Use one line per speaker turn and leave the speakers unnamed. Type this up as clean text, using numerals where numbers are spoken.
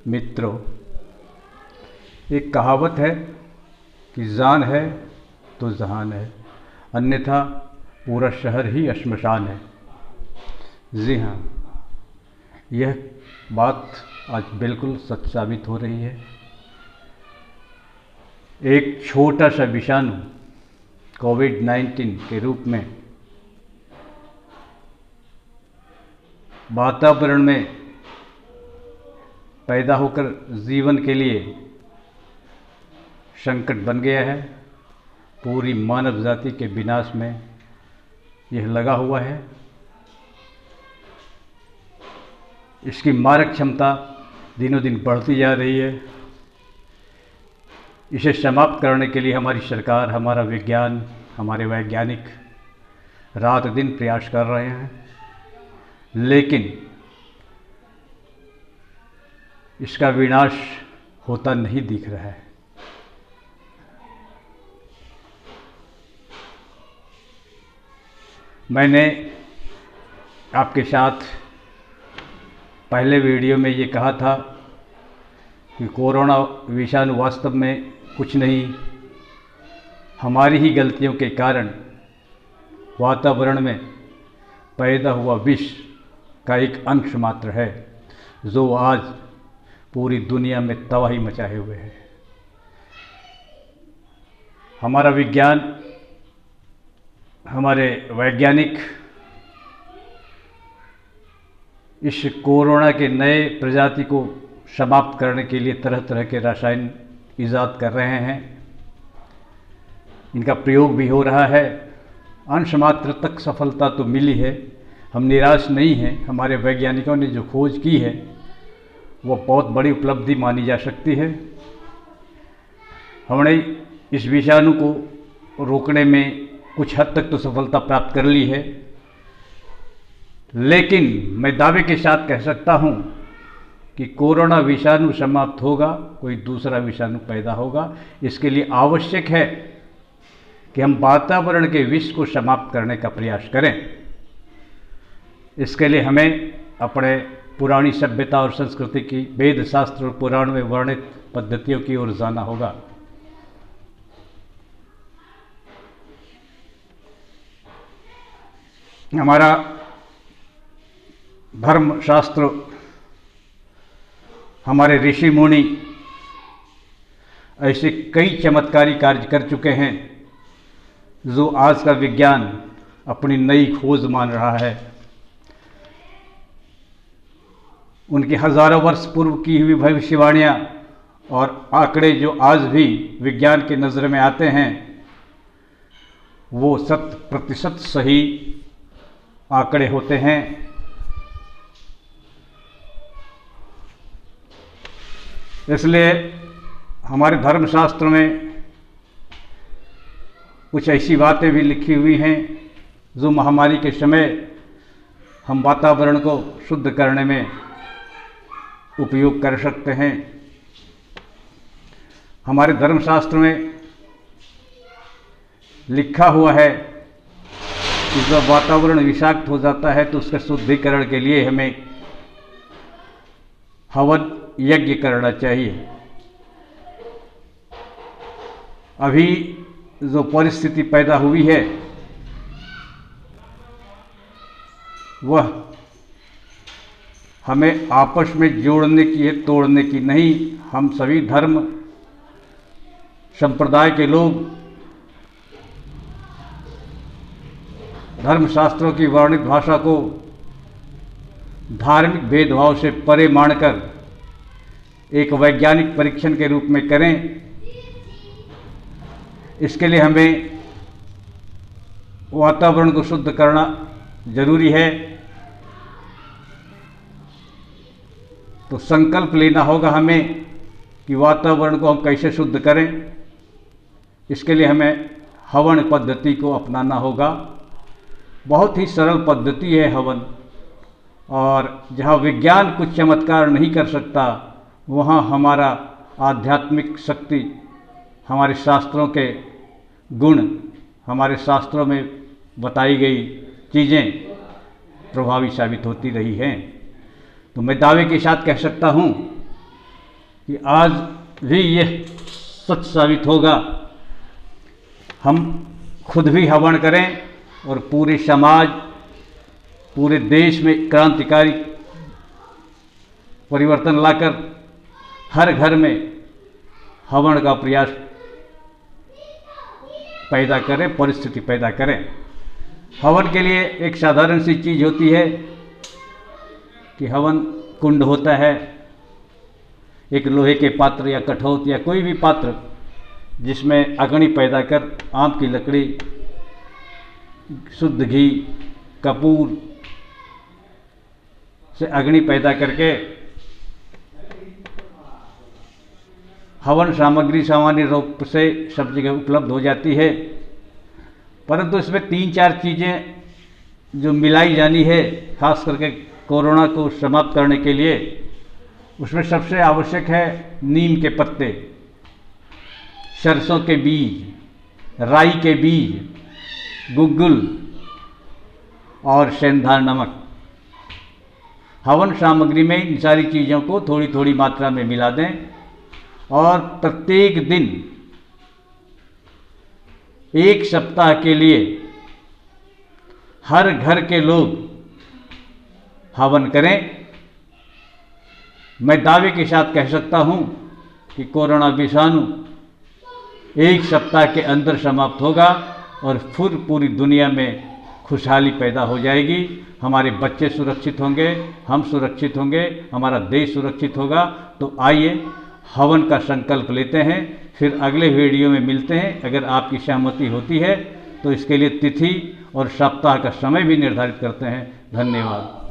मित्रों, एक कहावत है कि जान है तो जहान है, अन्यथा पूरा शहर ही श्मशान है। जी हाँ, यह बात आज बिल्कुल सच साबित हो रही है। एक छोटा सा विषाणु कोविड-19 के रूप में वातावरण में पैदा होकर जीवन के लिए संकट बन गया है। पूरी मानव जाति के विनाश में यह लगा हुआ है। इसकी मारक क्षमता दिनों दिन बढ़ती जा रही है। इसे समाप्त करने के लिए हमारी सरकार, हमारा विज्ञान, हमारे वैज्ञानिक रात दिन प्रयास कर रहे हैं, लेकिन इसका विनाश होता नहीं दिख रहा है। मैंने आपके साथ पहले वीडियो में ये कहा था कि कोरोना विषाणु वास्तव में कुछ नहीं, हमारी ही गलतियों के कारण वातावरण में पैदा हुआ विष का एक अंश मात्र है, जो आज पूरी दुनिया में तबाही मचाए हुए है। हमारा विज्ञान, हमारे वैज्ञानिक इस कोरोना के नए प्रजाति को समाप्त करने के लिए तरह तरह के रसायन ईजाद कर रहे हैं। इनका प्रयोग भी हो रहा है। अंश मात्र तक सफलता तो मिली है। हम निराश नहीं हैं। हमारे वैज्ञानिकों ने जो खोज की है वो बहुत बड़ी उपलब्धि मानी जा सकती है। हमने इस विषाणु को रोकने में कुछ हद तक तो सफलता प्राप्त कर ली है, लेकिन मैं दावे के साथ कह सकता हूं कि कोरोना विषाणु समाप्त होगा, कोई दूसरा विषाणु पैदा होगा। इसके लिए आवश्यक है कि हम वातावरण के विष को समाप्त करने का प्रयास करें। इसके लिए हमें अपने पुरानी सभ्यता और संस्कृति की, वेद शास्त्र और पुराण में वर्णित पद्धतियों की ओर जाना होगा। हमारा धर्म शास्त्र, हमारे ऋषि मुनि ऐसे कई चमत्कारी कार्य कर चुके हैं जो आज का विज्ञान अपनी नई खोज मान रहा है। उनकी हजारों वर्ष पूर्व की हुई भविष्यवाणियां और आंकड़े जो आज भी विज्ञान की नज़र में आते हैं, वो 100% सही आंकड़े होते हैं। इसलिए हमारे धर्मशास्त्र में कुछ ऐसी बातें भी लिखी हुई हैं जो महामारी के समय हम वातावरण को शुद्ध करने में उपयोग कर सकते हैं। हमारे धर्मशास्त्र में लिखा हुआ है कि जब वातावरण विषाक्त हो जाता है तो उसके शुद्धिकरण के लिए हमें हवन यज्ञ करना चाहिए। अभी जो परिस्थिति पैदा हुई है वह हमें आपस में जोड़ने की है, तोड़ने की नहीं। हम सभी धर्म संप्रदाय के लोग धर्मशास्त्रों की वर्णित भाषा को धार्मिक भेदभाव से परे मानकर एक वैज्ञानिक परीक्षण के रूप में करें। इसके लिए हमें वातावरण को शुद्ध करना जरूरी है। तो संकल्प लेना होगा हमें कि वातावरण को हम कैसे शुद्ध करें। इसके लिए हमें हवन पद्धति को अपनाना होगा। बहुत ही सरल पद्धति है हवन, और जहाँ विज्ञान कुछ चमत्कार नहीं कर सकता, वहाँ हमारा आध्यात्मिक शक्ति, हमारे शास्त्रों के गुण, हमारे शास्त्रों में बताई गई चीज़ें प्रभावी साबित होती रही हैं। तो मैं दावे के साथ कह सकता हूँ कि आज भी यह सच साबित होगा, हम खुद भी हवन करें और पूरे समाज, पूरे देश में क्रांतिकारी परिवर्तन लाकर हर घर में हवन का प्रयास पैदा करें, परिस्थिति पैदा करें। हवन के लिए एक साधारण सी चीज़ होती है कि हवन कुंड होता है, एक लोहे के पात्र या कठोत या कोई भी पात्र जिसमें अग्नि पैदा कर आम की लकड़ी, शुद्ध घी, कपूर से अग्नि पैदा करके हवन सामग्री सामान्य रूप से सब जगह उपलब्ध हो जाती है, परंतु इसमें 3-4 चीज़ें जो मिलाई जानी है, खास करके कोरोना को समाप्त करने के लिए, उसमें सबसे आवश्यक है नीम के पत्ते, सरसों के बीज, राई के बीज, गुग्गुल और सेंधा नमक। हवन सामग्री में इन सारी चीज़ों को थोड़ी थोड़ी मात्रा में मिला दें और प्रत्येक दिन 1 सप्ताह के लिए हर घर के लोग हवन करें। मैं दावे के साथ कह सकता हूं कि कोरोना विषाणु 1 सप्ताह के अंदर समाप्त होगा और फिर पूरी दुनिया में खुशहाली पैदा हो जाएगी। हमारे बच्चे सुरक्षित होंगे, हम सुरक्षित होंगे, हमारा देश सुरक्षित होगा। तो आइए हवन का संकल्प लेते हैं, फिर अगले वीडियो में मिलते हैं। अगर आपकी सहमति होती है तो इसके लिए तिथि और सप्ताह का समय भी निर्धारित करते हैं। धन्यवाद।